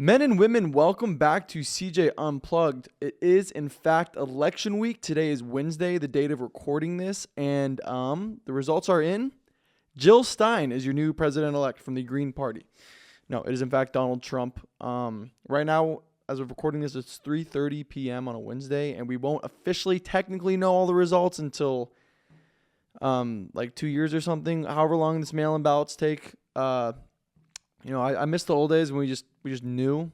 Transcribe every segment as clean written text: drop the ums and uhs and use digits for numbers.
Men and women, welcome back to CJ Unplugged. It is, in fact, election week. Today is Wednesday, the date of recording this, and the results are in. Jill Stein is your new president-elect from the Green Party. No, it is, in fact, Donald Trump. Right now, as of recording this, it's 3:30 p.m. on a Wednesday, and we won't officially technically know all the results until like 2 years or something, however long this mail-in ballots take. I miss the old days when we just knew,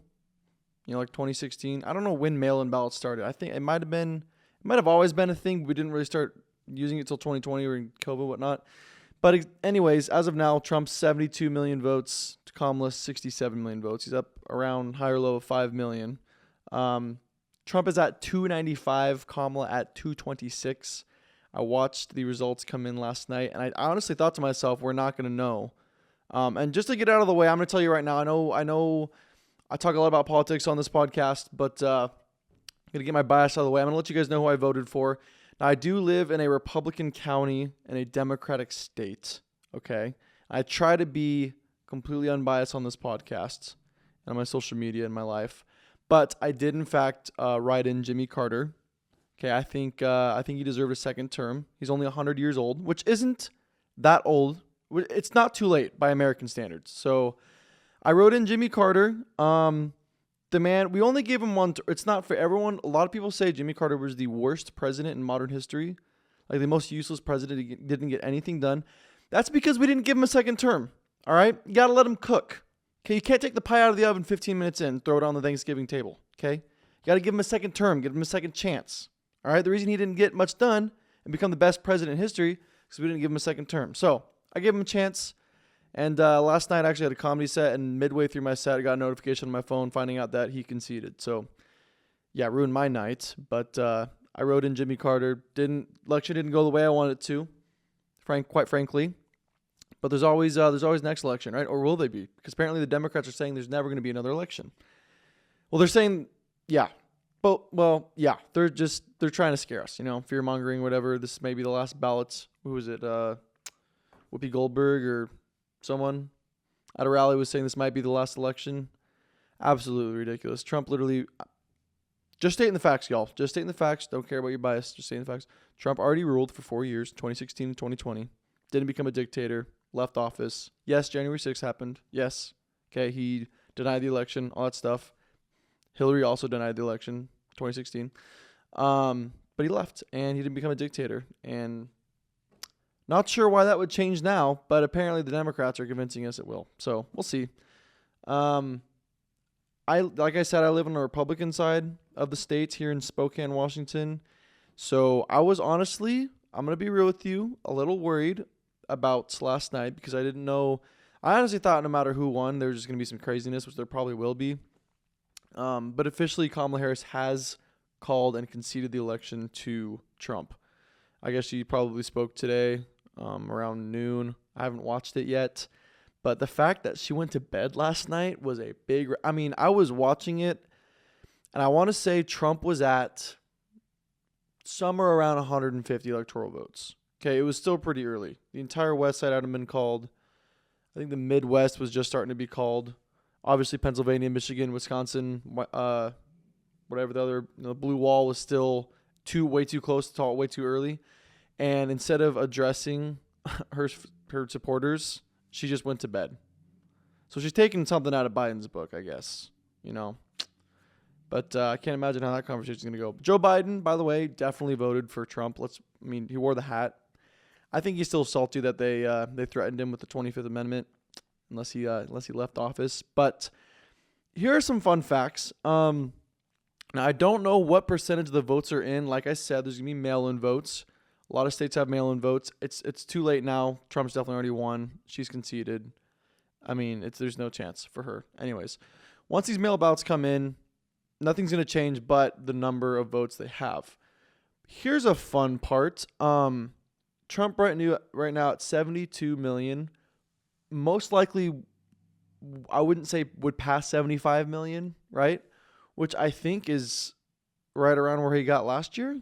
like 2016. I don't know when mail-in ballots started. I think it might have always been a thing. But we didn't really start using it till 2020 or in COVID and whatnot. But anyways, as of now, Trump's 72 million votes to Kamala's 67 million votes. He's up around high or low of 5 million. Trump is at 295, Kamala at 226. I watched the results come in last night, and I honestly thought to myself, we're not going to know. And just to get out of the way, I'm going to tell you right now, I know I talk a lot about politics on this podcast, but I'm going to get my bias out of the way. I'm going to let you guys know who I voted for. Now, I do live in a Republican county in a Democratic state, okay? I try to be completely unbiased on this podcast and on my social media and my life, but I did, in fact, write in Jimmy Carter. Okay, I think he deserved a second term. He's only 100 years old, which isn't that old. It's not too late by American standards. So I wrote in Jimmy Carter. The man, we only gave him one. It's not for everyone. A lot of people say Jimmy Carter was the worst president in modern history, like the most useless president. He didn't get anything done. That's because we didn't give him a second term. All right? You got to let him cook. Okay? You can't take the pie out of the oven 15 minutes in, throw it on the Thanksgiving table. Okay? You got to give him a second term, give him a second chance. All right? The reason he didn't get much done and become the best president in history is because we didn't give him a second term. So I gave him a chance, and last night I actually had a comedy set, and midway through my set, I got a notification on my phone finding out that he conceded. So, yeah, ruined my night, but I wrote in Jimmy Carter. Election didn't go the way I wanted it to, quite frankly. But there's always next election, right? Or will they be? Because apparently the Democrats are saying there's never going to be another election. Well, they're saying, yeah. Yeah, they're trying to scare us, fear mongering, whatever. This may be the last ballots. Who was it? Whoopi Goldberg or someone at a rally was saying this might be the last election. Absolutely ridiculous. Trump literally, just stating the facts, y'all. Just stating the facts. Don't care about your bias. Just stating the facts. Trump already ruled for 4 years, 2016 and 2020. Didn't become a dictator. Left office. Yes, January 6th happened. Yes. Okay, he denied the election, all that stuff. Hillary also denied the election, 2016. But he left, and he didn't become a dictator. And not sure why that would change now, but apparently the Democrats are convincing us it will. So we'll see. Like I said, I live on the Republican side of the state here in Spokane, Washington. So I was honestly, I'm going to be real with you, a little worried about last night because I didn't know. I honestly thought no matter who won, there was just going to be some craziness, which there probably will be. But officially, Kamala Harris has called and conceded the election to Trump. I guess she probably spoke today around noon. I haven't watched it yet. But the fact that she went to bed last night was a big... I was watching it, and I want to say Trump was at somewhere around 150 electoral votes. Okay, it was still pretty early. The entire West Side hadn't been called. I think the Midwest was just starting to be called. Obviously, Pennsylvania, Michigan, Wisconsin, whatever the other... the blue wall was still way too close to talk, way too early. And instead of addressing her supporters, she just went to bed. So she's taking something out of Biden's book, I guess, But I can't imagine how that conversation is going to go. Joe Biden, by the way, definitely voted for Trump. He wore the hat. I think he's still salty that they threatened him with the 25th Amendment, unless he left office. But here are some fun facts. Now I don't know what percentage of the votes are in. Like I said, there's gonna be mail-in votes. A lot of states have mail-in votes. It's too late now. Trump's definitely already won. She's conceded. There's no chance for her. Anyways, once these mail ballots come in, nothing's going to change but the number of votes they have. Here's a fun part. Trump right now at 72 million. Most likely, I wouldn't say would pass 75 million, right? Which I think is right around where he got last year.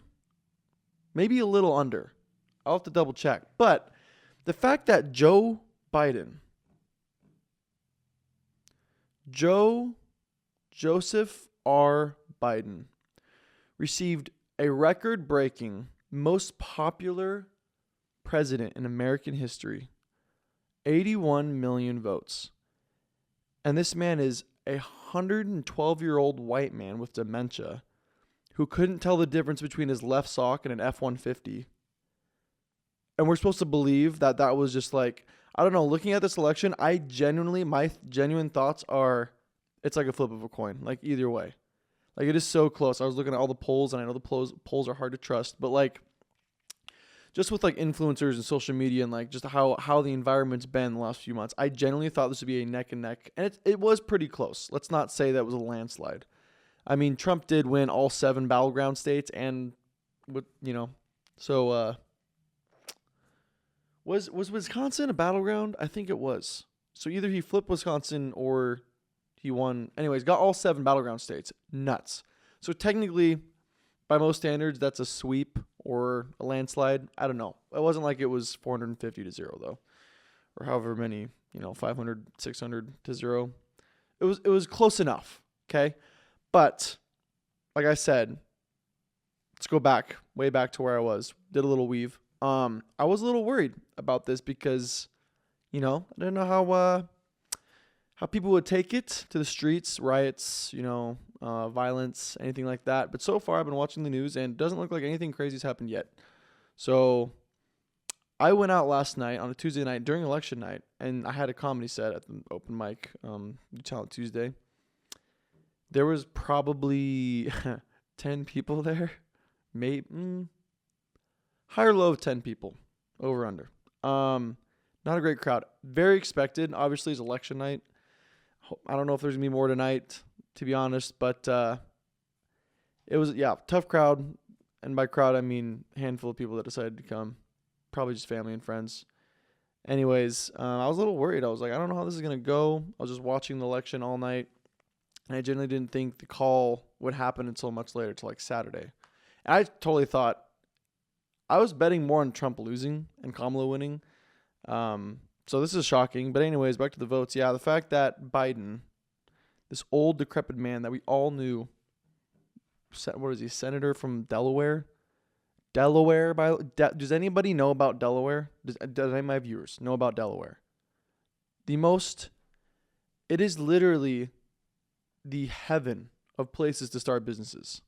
Maybe a little under. I'll have to double check. But the fact that Joe Joseph R. Biden received a record-breaking, most popular president in American history, 81 million votes. And this man is a 112-year-old white man with dementia who couldn't tell the difference between his left sock and an F-150. And we're supposed to believe that that was just like, I don't know, looking at this election, my genuine thoughts are, it's like a flip of a coin, like either way. Like, it is so close. I was looking at all the polls, and I know the polls are hard to trust, but like, just with like influencers and social media and like just how the environment's been the last few months, I genuinely thought this would be a neck and neck, and it was pretty close. Let's not say that was a landslide. I mean, Trump did win all 7 battleground states, and so was Wisconsin a battleground? I think it was. So either he flipped Wisconsin or he won. Anyways, got all 7 battleground states. Nuts. So technically, by most standards, that's a sweep or a landslide. I don't know. It wasn't like it was 450 to 0 though, or however many, 500, 600 to 0. It was close enough. Okay, but like I said, let's go way back to where I was. Did a little weave. I was a little worried about this because, I didn't know how people would take it to the streets, riots, violence, anything like that. But so far, I've been watching the news, and it doesn't look like anything crazy's happened yet. So I went out last night on a Tuesday night during election night, and I had a comedy set at the open mic, Talent Tuesday. There was probably 10 people there, maybe high or low of 10 people, over under. Not a great crowd. Very expected. Obviously, it's election night. I don't know if there's gonna be more tonight, to be honest, but it was tough crowd, and by crowd I mean handful of people that decided to come, probably just family and friends. Anyways, I was a little worried. I was like, I don't know how this is gonna go. I was just watching the election all night, and I generally didn't think the call would happen until much later, till like Saturday. And I totally thought, I was betting more on Trump losing and Kamala winning. So this is shocking. But anyways, back to the votes. Yeah, the fact that Biden, this old, decrepit man that we all knew, what is he, senator from Delaware? Does anybody know about Delaware? Does any of my viewers know about Delaware? It is literally the heaven of places to start businesses.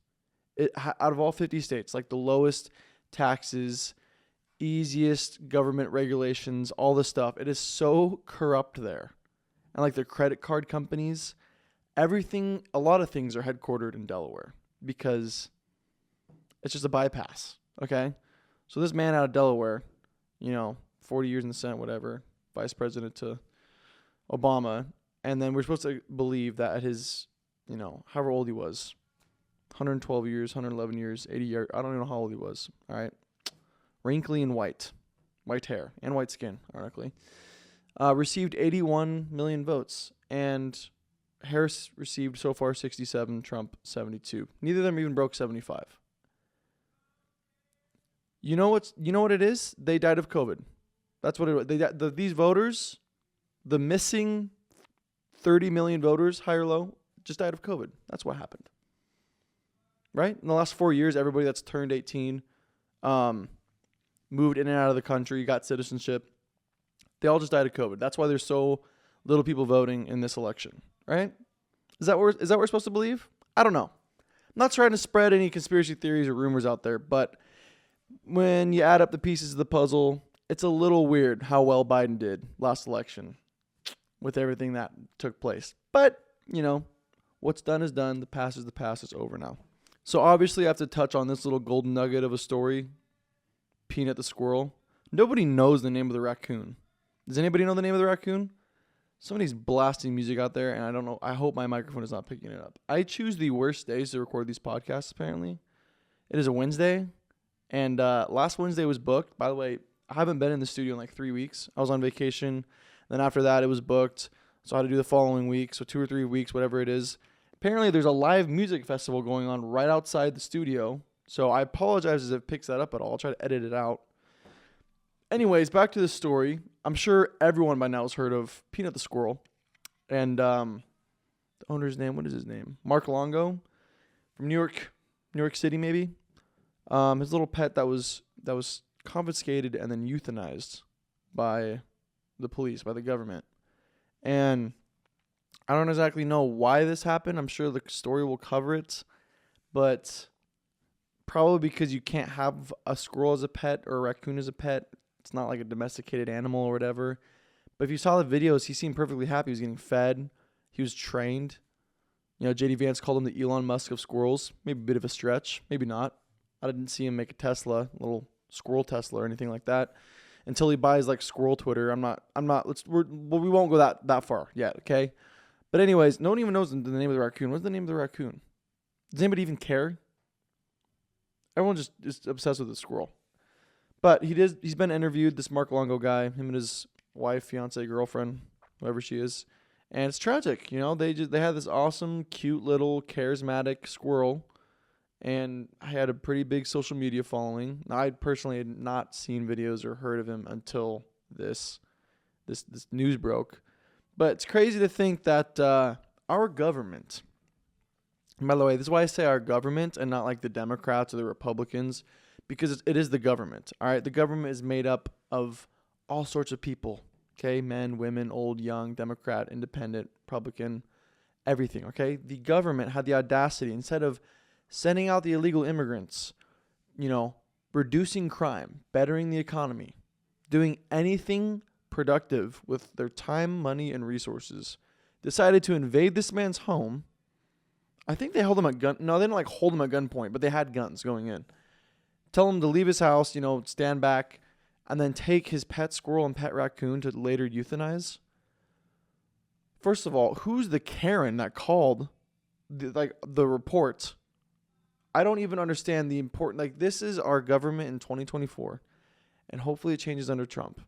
Out of all 50 states, like the lowest taxes, easiest government regulations, all this stuff. It is so corrupt there. And like the credit card companies, everything, a lot of things are headquartered in Delaware because it's just a bypass. Okay. So this man out of Delaware, 40 years in the Senate, whatever, vice president to Obama. And then we're supposed to believe that at his, however old he was, 112 years, 111 years, 80 years, I don't even know how old he was. All right. Wrinkly and white hair and white skin, ironically, received 81 million votes, and Harris received so far 67, Trump 72. Neither of them even broke 75. You know what it is? They died of COVID. That's what it was. These voters, the missing 30 million voters, high or low, just died of COVID. That's what happened. Right? In the last 4 years, everybody that's turned 18, moved in and out of the country, got citizenship. They all just died of COVID. That's why there's so little people voting in this election, right? Is that what we're supposed to believe? I don't know. I'm not trying to spread any conspiracy theories or rumors out there, but when you add up the pieces of the puzzle, it's a little weird how well Biden did last election with everything that took place. But, what's done is done. The past is the past. It's over now. So obviously I have to touch on this little golden nugget of a story. Peanut the Squirrel. Nobody knows the name of the raccoon. Does anybody know the name of the raccoon? Somebody's blasting music out there, and I don't know. I hope my microphone is not picking it up. I choose the worst days to record these podcasts, apparently. It is a Wednesday, and last Wednesday was booked. By the way, I haven't been in the studio in like 3 weeks. I was on vacation. Then after that, it was booked, so I had to do the following week, so 2 or 3 weeks, whatever it is. Apparently, there's a live music festival going on right outside the studio. So I apologize if it picks that up at all. I'll try to edit it out. Anyways, back to the story. I'm sure everyone by now has heard of Peanut the Squirrel. And owner's name. What is his name? Mark Longo from New York City, maybe. His little pet that was confiscated and then euthanized by the police, by the government. And I don't exactly know why this happened. I'm sure the story will cover it, but probably because you can't have a squirrel as a pet or a raccoon as a pet. It's not like a domesticated animal or whatever. But if you saw the videos, he seemed perfectly happy. He was getting fed. He was trained. J.D. Vance called him the Elon Musk of squirrels. Maybe a bit of a stretch. Maybe not. I didn't see him make a Tesla, a little squirrel Tesla or anything like that, until he buys like squirrel Twitter. We won't go that far yet, okay? But anyways, no one even knows the name of the raccoon. What's the name of the raccoon? Does anybody even care? Everyone just is obsessed with the squirrel. But he's been interviewed, this Mark Longo guy, him and his wife, fiance, girlfriend, whoever she is. And it's tragic, they had this awesome, cute little charismatic squirrel, and I had a pretty big social media following. I personally had not seen videos or heard of him until this news broke. But it's crazy to think that our government, and by the way, this is why I say our government and not like the Democrats or the Republicans, because it is the government. All right, the government is made up of all sorts of people. Okay, men, women, old, young, Democrat, Independent, Republican, everything. Okay, the government had the audacity, instead of sending out the illegal immigrants, reducing crime, bettering the economy, doing anything productive with their time, money, and resources, decided to invade this man's home. I think they held him at gun. No, they didn't hold him at gunpoint, but they had guns going in. Tell him to leave his house, stand back, and then take his pet squirrel and pet raccoon to later euthanize. First of all, who's the Karen that called the report? I don't even understand the important. This is our government in 2024, and hopefully it changes under Trump.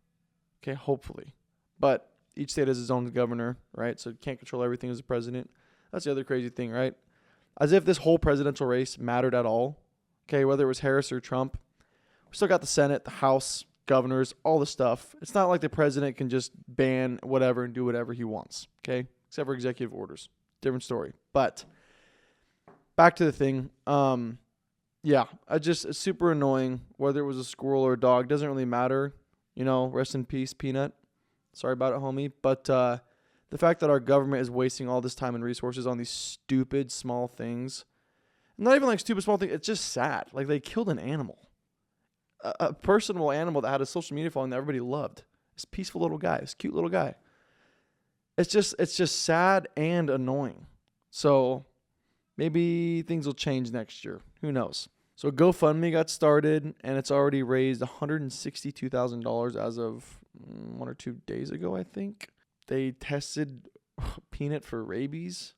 Okay, hopefully. But each state has its own governor, right? So you can't control everything as a president. That's the other crazy thing, right? As if this whole presidential race mattered at all. Okay, whether it was Harris or Trump. We still got the Senate, the House, governors, all the stuff. It's not like the president can just ban whatever and do whatever he wants, okay? Except for executive orders. Different story. But back to the thing. It's super annoying. Whether it was a squirrel or a dog, doesn't really matter. Rest in peace, Peanut. Sorry about it, homie. But the fact that our government is wasting all this time and resources on these stupid small things, not even stupid small things, it's just sad. They killed an animal. A personal animal that had a social media following that everybody loved. This peaceful little guy, this cute little guy. It's just sad and annoying. So maybe things will change next year. Who knows? So GoFundMe got started, and it's already raised $162,000 as of 1 or 2 days ago, I think. They tested Peanut for rabies,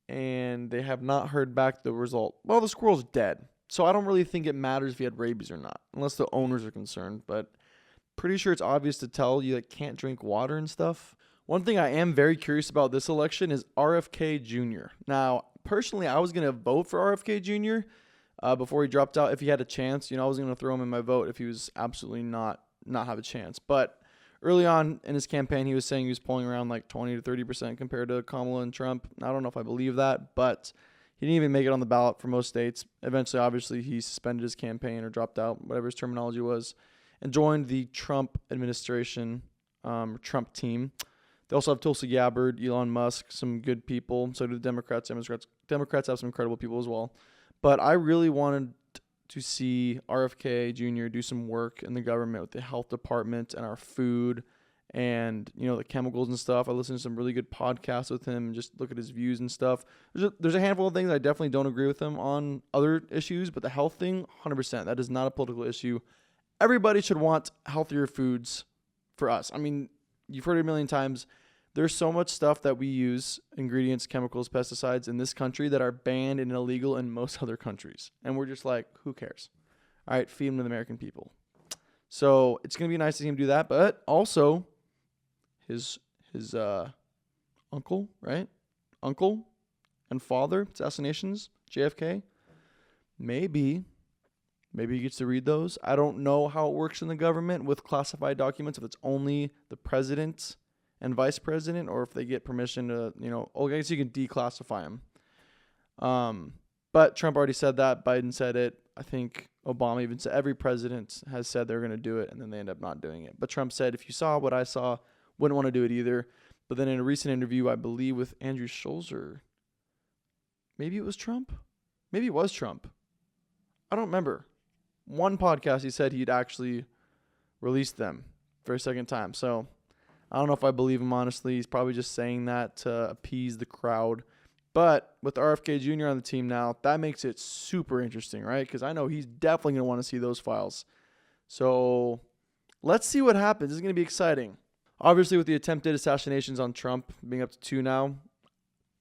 and they have not heard back the result. Well, the squirrel's dead. So I don't really think it matters if he had rabies or not, unless the owners are concerned. But pretty sure it's obvious to tell you can't drink water and stuff. One thing I am very curious about this election is RFK Jr. Now, personally, I was going to vote for RFK Jr. Before he dropped out if he had a chance. I was going to throw him in my vote if he was absolutely not have a chance. But early on in his campaign, he was saying he was polling around 20 to 30% compared to Kamala and Trump. I don't know if I believe that, but he didn't even make it on the ballot for most states. Eventually, obviously, he suspended his campaign or dropped out, whatever his terminology was, and joined the Trump administration, Trump team. They also have Tulsi Gabbard, Elon Musk, some good people. So do the Democrats. Democrats have some incredible people as well. But I really wanted to see RFK Jr. do some work in the government with the health department and our food and, the chemicals and stuff. I listened to some really good podcasts with him and just look at his views and stuff. There's a handful of things I definitely don't agree with him on other issues, but the health thing, 100%. That is not a political issue. Everybody should want healthier foods for us. I mean, you've heard it a million times. There's so much stuff that we use, ingredients, chemicals, pesticides in this country that are banned and illegal in most other countries. And we're just who cares? All right, feed them to the American people. So it's going to be nice to see him do that. But also his uncle, right? Uncle and father assassinations, JFK. Maybe he gets to read those. I don't know how it works in the government with classified documents, if it's only the president and vice president, or if they get permission to, I guess you can declassify him. But Trump already said that. Biden said it. I think Obama even said, every president has said they're going to do it, and then they end up not doing it. But Trump said, if you saw what I saw, wouldn't want to do it either. But then in a recent interview, I believe with Andrew Schulzer, maybe it was Trump? Maybe it was Trump. I don't remember. One podcast, he said he'd actually released them for a second time. So I don't know if I believe him, honestly. He's probably just saying that to appease the crowd. But with RFK Jr. on the team now, that makes it super interesting, right? Because I know he's definitely going to want to see those files. So let's see what happens. This is going to be exciting. Obviously, with the attempted assassinations on Trump being up to 2 now,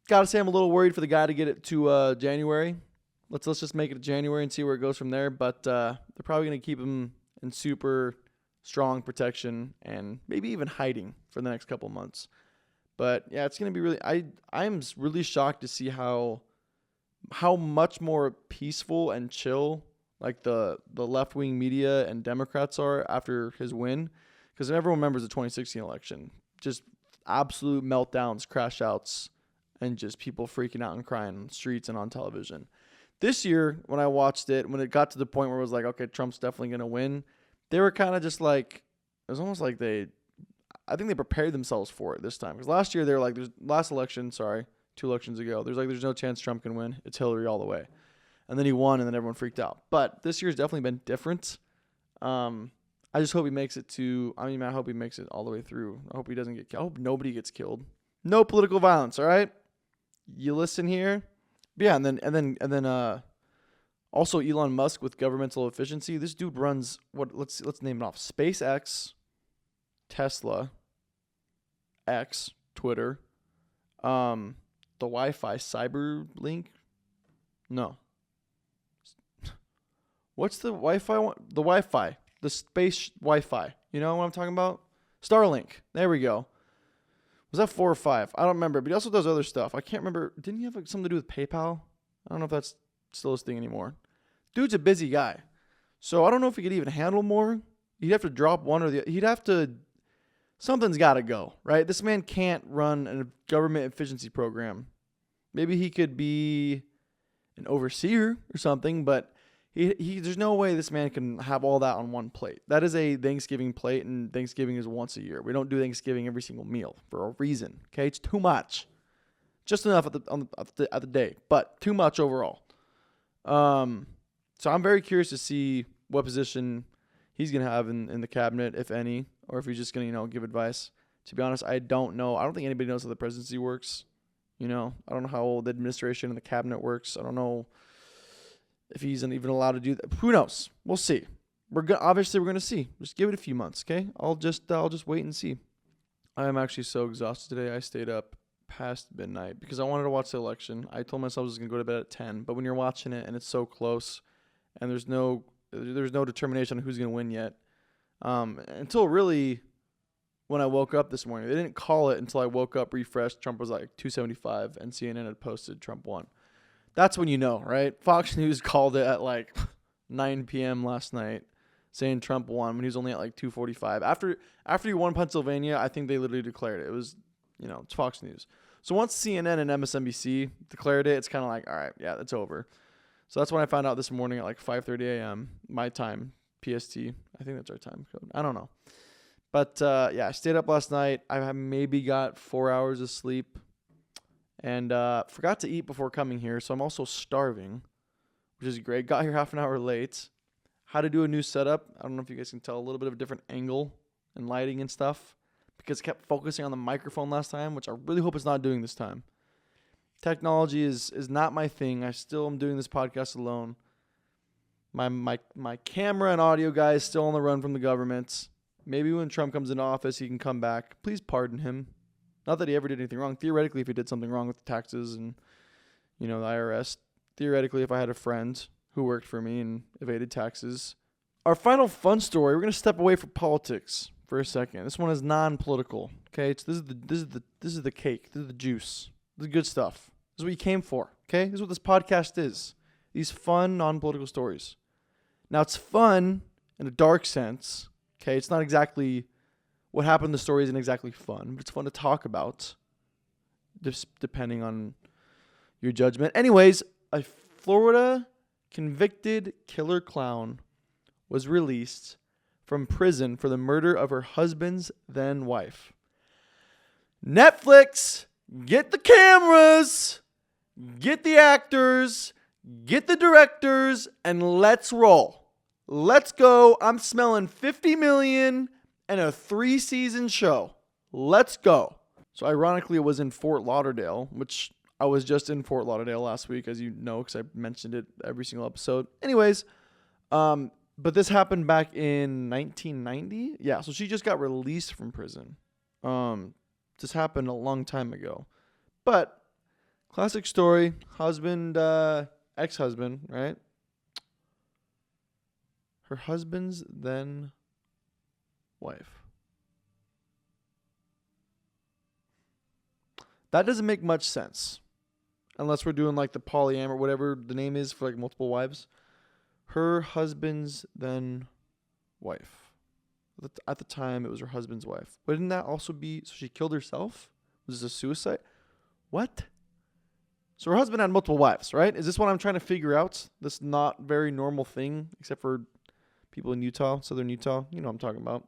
got to say I'm a little worried for the guy to get it to January. Let's just make it to January and see where it goes from there. But they're probably going to keep him in super strong protection and maybe even hiding for the next couple months. But yeah, it's going to be really, I'm really shocked to see how much more peaceful and chill like the left-wing media and Democrats are after his win. Because everyone remembers the 2016 election. Just absolute meltdowns, crash outs, and just people freaking out and crying on the streets and on television. This year, when I watched it, when it got to the point where it was like, okay, Trump's definitely going to win, they were kind of just like, it was almost like I think they prepared themselves for it this time. Because last year, they were like, 2 elections ago, there's no chance Trump can win. It's Hillary all the way. And then he won, and then everyone freaked out. But this year's definitely been different. I just hope he makes it I hope he makes it all the way through. I hope he doesn't get killed. I hope nobody gets killed. No political violence, all right? You listen here. But yeah, and then also Elon Musk with governmental efficiency. This dude runs let's name it off. SpaceX, Tesla, X, Twitter, the Wi-Fi, Cyberlink. No. What's the Wi-Fi one? The Wi-Fi. The space Wi-Fi. You know what I'm talking about? Starlink. There we go. Was that 4 or 5? I don't remember. But he also does other stuff. I can't remember. Didn't he have something to do with PayPal? I don't know if that's still his thing anymore. Dude's a busy guy. So I don't know if he could even handle more. He'd have to drop one or the other. He'd have to. Something's got to go, right? This man can't run a government efficiency program. Maybe he could be an overseer or something, but there's no way this man can have all that on one plate. That is a Thanksgiving plate, and Thanksgiving is once a year. We don't do Thanksgiving every single meal for a reason. Okay, it's too much. Just enough at the day, but too much overall. So I'm very curious to see what position he's gonna have in the cabinet, if any, or if he's just gonna give advice. To be honest, I don't know. I don't think anybody knows how the presidency works. I don't know how the administration and the cabinet works. I don't know if he's even allowed to do that. Who knows? We'll see. Obviously we're gonna see. Just give it a few months, okay? I'll just wait and see. I am actually so exhausted today. I stayed up past midnight because I wanted to watch the election. I told myself I was gonna go to bed at 10, but when you're watching it and it's so close, and there's no determination on who's gonna win yet, until really when I woke up this morning. They didn't call it until I woke up, refreshed. Trump was like 275, and CNN had posted Trump won. That's when you know, right? Fox News called it at like 9 p.m. last night, saying Trump won when he was only at like 245. After he won Pennsylvania, I think they literally declared it. It was, it's Fox News. So once CNN and MSNBC declared it, it's kind of like, all right, yeah, that's over. So that's when I found out this morning at like 5:30 a.m. my time, PST. I think that's our time code. I don't know. But yeah, I stayed up last night. I maybe got 4 hours of sleep. And forgot to eat before coming here, so I'm also starving, which is great. Got here half an hour late. How to do a new setup. I don't know if you guys can tell a little bit of a different angle and lighting and stuff, because I kept focusing on the microphone last time, which I really hope it's not doing this time. Technology is not my thing. I still am doing this podcast alone. My camera and audio guy is still on the run from the government. Maybe when Trump comes into office, he can come back. Please pardon him. Not that he ever did anything wrong. Theoretically, if he did something wrong with the taxes and, the IRS, theoretically, if I had a friend who worked for me and evaded taxes. Our final fun story, we're going to step away from politics for a second. This one is non-political. Okay, this is the cake. This is the juice. This is good stuff. This is what you came for. Okay, this is what this podcast is. These fun, non-political stories. Now, it's fun in a dark sense. Okay, it's not exactly what happened in the story isn't exactly fun, but it's fun to talk about, just depending on your judgment. Anyways, a Florida convicted killer clown was released from prison for the murder of her husband's then wife. Netflix, get the cameras, get the actors, get the directors, and let's roll. Let's go. I'm smelling $50 million and a 3-season show. Let's go. So ironically, it was in Fort Lauderdale, which I was just in Fort Lauderdale last week, as you know, because I mentioned it every single episode. Anyways, but this happened back in 1990. Yeah, so she just got released from prison. This happened a long time ago. But classic story, husband, ex-husband, right? Her husband's then wife. That doesn't make much sense. Unless we're doing like the polyam or whatever the name is for like multiple wives. Her husband's then wife. At the time, it was her husband's wife. Wouldn't that also be, so she killed herself? Was this a suicide? What? So her husband had multiple wives, right? Is this what I'm trying to figure out? This not very normal thing, except for people in Utah, southern Utah. You know what I'm talking about.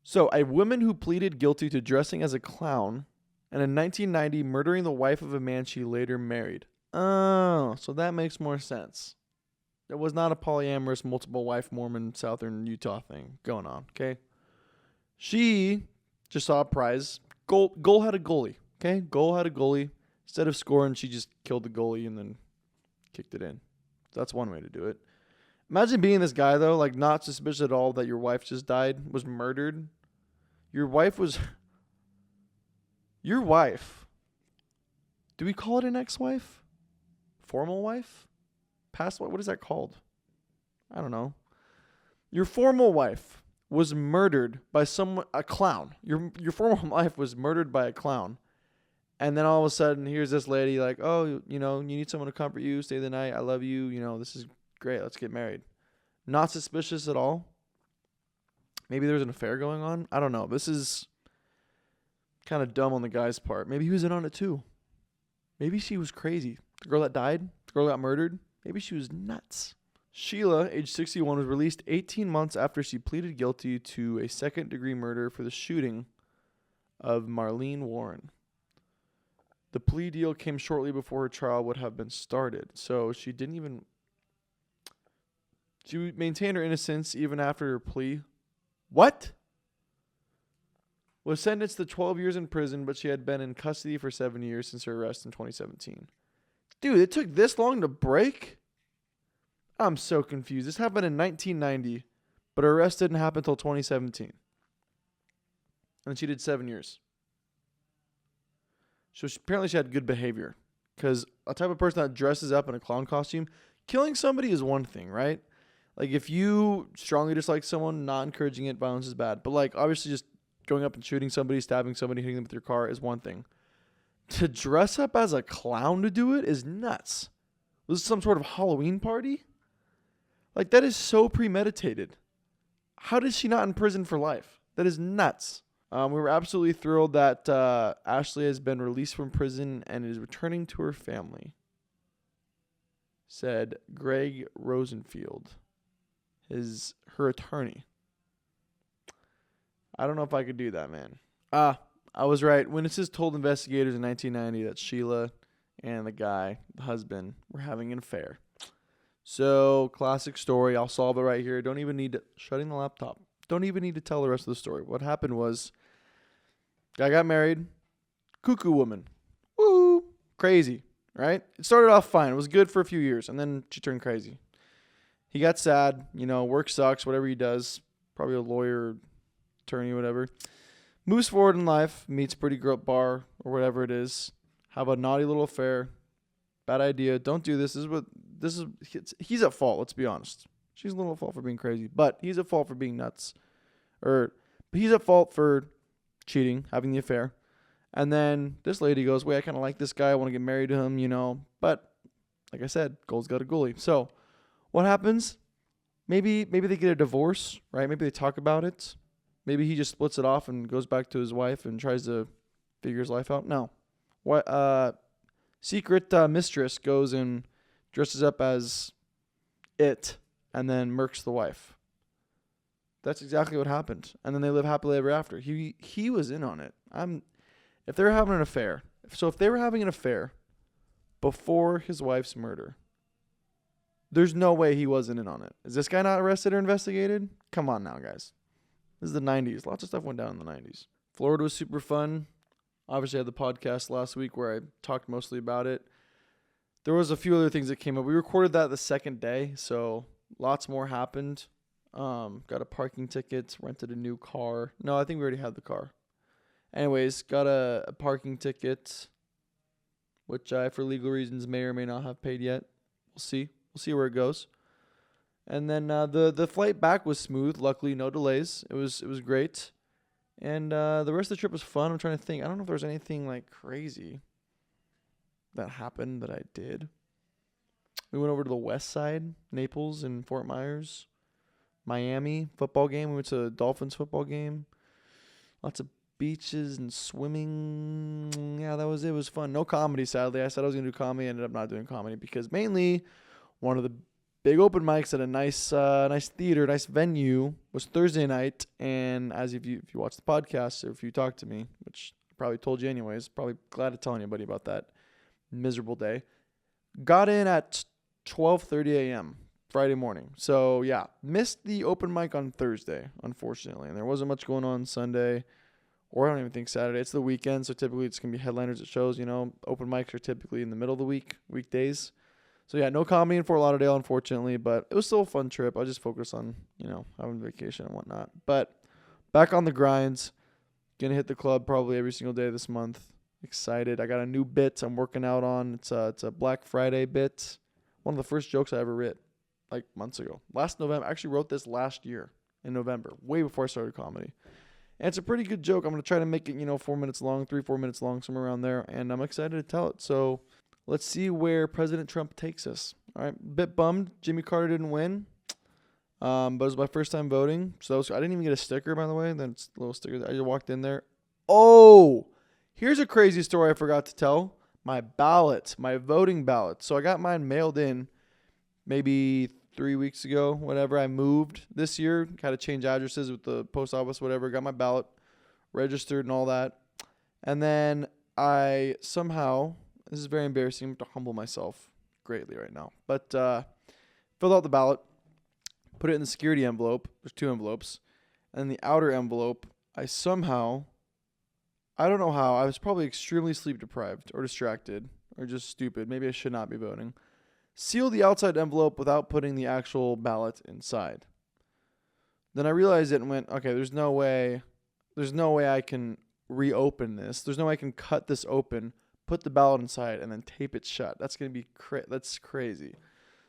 So a woman who pleaded guilty to dressing as a clown and in 1990 murdering the wife of a man she later married. Oh, so that makes more sense. It was not a polyamorous, multiple wife Mormon southern Utah thing going on, okay? She just saw a prize. Goal had a goalie, okay? Goal had a goalie. Instead of scoring, she just killed the goalie and then kicked it in. That's one way to do it. Imagine being this guy, though, like not suspicious at all that your wife just died, was murdered. Your wife. Do we call it an ex-wife? Formal wife? Past wife? What is that called? I don't know. Your formal wife was murdered by a clown. Your formal wife was murdered by a clown. And then all of a sudden, here's this lady like, oh, you need someone to comfort you, stay the night, I love you, this is great, let's get married. Not suspicious at all. Maybe there's an affair going on. I don't know. This is kind of dumb on the guy's part. Maybe he was in on it too. Maybe she was crazy. The girl that died, the girl that got murdered, maybe she was nuts. Sheila, age 61, was released 18 months after she pleaded guilty to a second-degree murder for the shooting of Marlene Warren. The plea deal came shortly before her trial would have been started, so she maintained her innocence even after her plea. What? Was sentenced to 12 years in prison, but she had been in custody for 7 years since her arrest in 2017. Dude, it took this long to break? I'm so confused. This happened in 1990, but her arrest didn't happen until 2017. And she did 7 years. So apparently she had good behavior. Because a type of person that dresses up in a clown costume, killing somebody is one thing, right? Like if you strongly dislike someone, not encouraging it, violence is bad. But like obviously just going up and shooting somebody, stabbing somebody, hitting them with your car is one thing. To dress up as a clown to do it is nuts. Was this some sort of Halloween party? Like that is so premeditated. How is she not in prison for life? That is nuts. We were absolutely thrilled that Ashley has been released from prison and is returning to her family, said Greg Rosenfield, her attorney. I don't know if I could do that, man. I was right. Witnesses told investigators in 1990 that Sheila and the husband, were having an affair. So, classic story. I'll solve it right here. Don't even need to, shutting the laptop. Don't even need to tell the rest of the story. What happened was, guy got married, cuckoo woman. Woo! Crazy, right? It started off fine. It was good for a few years, and then she turned crazy. He got sad. Work sucks, whatever he does. Probably a lawyer, attorney, whatever. Moves forward in life, meets pretty girl at bar, or whatever it is. Have a naughty little affair. Bad idea. Don't do this. He's at fault, let's be honest. She's a little at fault for being crazy, but he's at fault for being nuts. But he's at fault for cheating, having the affair. And then this lady goes, wait, I kind of like this guy. I want to get married to him, But, like I said, goal's got a goalie. So, what happens? Maybe they get a divorce, right? Maybe they talk about it. Maybe he just splits it off and goes back to his wife and tries to figure his life out. No. What? Secret mistress goes and dresses up as it and then murks the wife. That's exactly what happened. And then they live happily ever after. He was in on it. If they were having an affair. If they were having an affair before his wife's murder, there's no way he wasn't in on it. Is this guy not arrested or investigated? Come on now, guys. This is the 90s. Lots of stuff went down in the 90s. Florida was super fun. Obviously, I had the podcast last week where I talked mostly about it. There was a few other things that came up. We recorded that the second day, so lots more happened. Got a parking ticket, rented a new car. No, I think we already had the car. Anyways, got a parking ticket, which I, for legal reasons, may or may not have paid yet. We'll see. We'll see where it goes. And then the flight back was smooth. Luckily, no delays. It was great. And the rest of the trip was fun. I'm trying to think. I don't know if there was anything like crazy that happened that I did. We went over to the west side, Naples and Fort Myers, Miami football game. We went to the Dolphins football game. Lots of beaches and swimming. Yeah, that was it. It was fun. No comedy, sadly. I said I was going to do comedy. I ended up not doing comedy because mainly one of the big open mics at a nice theater, nice venue was Thursday night. And as if you watch the podcast or if you talk to me, which I probably told you anyways, probably glad to tell anybody about that miserable day. Got in at 12:30 a.m. Friday morning. So yeah, missed the open mic on Thursday, unfortunately. And there wasn't much going on Sunday, or I don't even think Saturday. It's the weekend, so typically it's going to be headliners at shows. Open mics are typically in the middle of the week, weekdays. So yeah, no comedy in Fort Lauderdale, unfortunately, but it was still a fun trip. I just focused on, having vacation and whatnot. But back on the grinds, gonna hit the club probably every single day this month. Excited. I got a new bit I'm working out on. It's a Black Friday bit. One of the first jokes I ever writ, like months ago. Last November. I actually wrote this last year in November, way before I started comedy. And it's a pretty good joke. I'm going to try to make it, 4 minutes long, 3-4 minutes long, somewhere around there. And I'm excited to tell it. So let's see where President Trump takes us. All right. Bit bummed Jimmy Carter didn't win. But it was my first time voting. So I didn't even get a sticker, by the way. Then it's a little sticker. I just walked in there. Oh, here's a crazy story I forgot to tell. My ballot, my voting ballot. So I got mine mailed in maybe 3 weeks ago, whatever. I moved this year, had to change addresses with the post office, whatever. Got my ballot registered and all that. And then I somehow, this is very embarrassing, I have to humble myself greatly right now. But filled out the ballot, put it in the security envelope. There's 2 envelopes. And in the outer envelope, I don't know how, I was probably extremely sleep deprived or distracted or just stupid. Maybe I should not be voting. Sealed the outside envelope without putting the actual ballot inside. Then I realized it and went, okay, there's no way I can reopen this. There's no way I can cut this open, put the ballot inside, and then tape it shut. That's going to be that's crazy.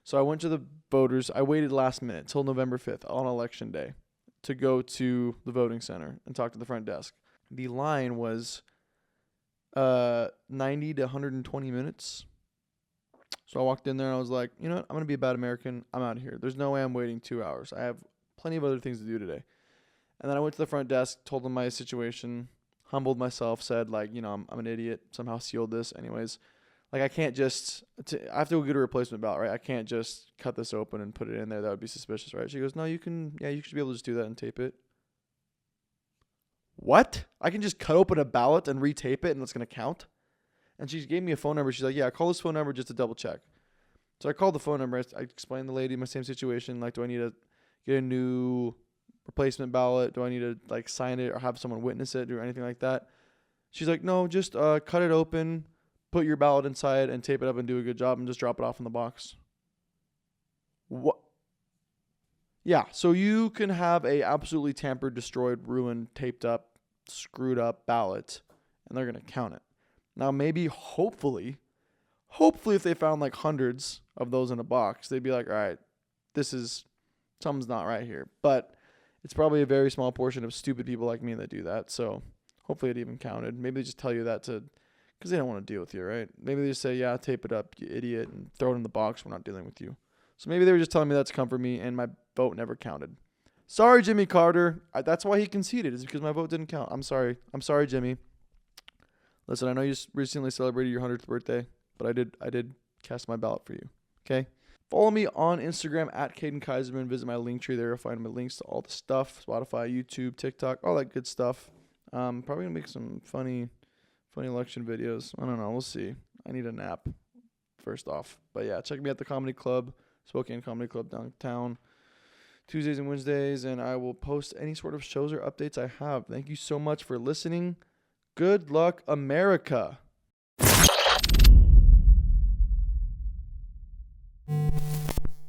So I went to the voters. I waited last minute till November 5th on election day to go to the voting center and talk to the front desk. The line was 90 to 120 minutes. So I walked in there and I was like, you know what? I'm going to be a bad American. I'm out of here. There's no way I'm waiting 2 hours. I have plenty of other things to do today. And then I went to the front desk, told them my situation, humbled myself, said I'm an idiot, somehow sealed this. Anyways, I can't just, I have to go get a replacement ballot, right? I can't just cut this open and put it in there. That would be suspicious, right? She goes, no, you should be able to just do that and tape it. What? I can just cut open a ballot and retape it and it's going to count? And she gave me a phone number. She's like, yeah, call this phone number just to double check. So I called the phone number. I explained to the lady my same situation. Do I need to get a new replacement ballot? Do I need to sign it or have someone witness it or anything like that? She's like, no, just cut it open, put your ballot inside and tape it up and do a good job and just drop it off in the box. What? Yeah, so you can have a absolutely tampered, destroyed, ruined, taped up, screwed up ballot, and they're going to count it. Now, maybe, hopefully, if they found hundreds of those in a box, they'd be like, all right, something's not right here. But it's probably a very small portion of stupid people like me that do that. So hopefully it even counted. Maybe they just tell you that because they don't want to deal with you, right? Maybe they just say, yeah, tape it up, you idiot, and throw it in the box. We're not dealing with you. So maybe they were just telling me that to comfort me, and my vote never counted. Sorry, Jimmy Carter. That's why he conceded, is because my vote didn't count. I'm sorry. I'm sorry, Jimmy. Listen, I know you just recently celebrated your 100th birthday, but I did cast my ballot for you. Okay? Follow me on Instagram at cadenkaiserman. Visit my link tree there. You'll find my links to all the stuff, Spotify, YouTube, TikTok, all that good stuff. Probably going to make some funny election videos. I don't know. We'll see. I need a nap, first off. But yeah, check me at the Comedy Club, Spokane Comedy Club downtown, Tuesdays and Wednesdays, and I will post any sort of shows or updates I have. Thank you so much for listening. Good luck, America.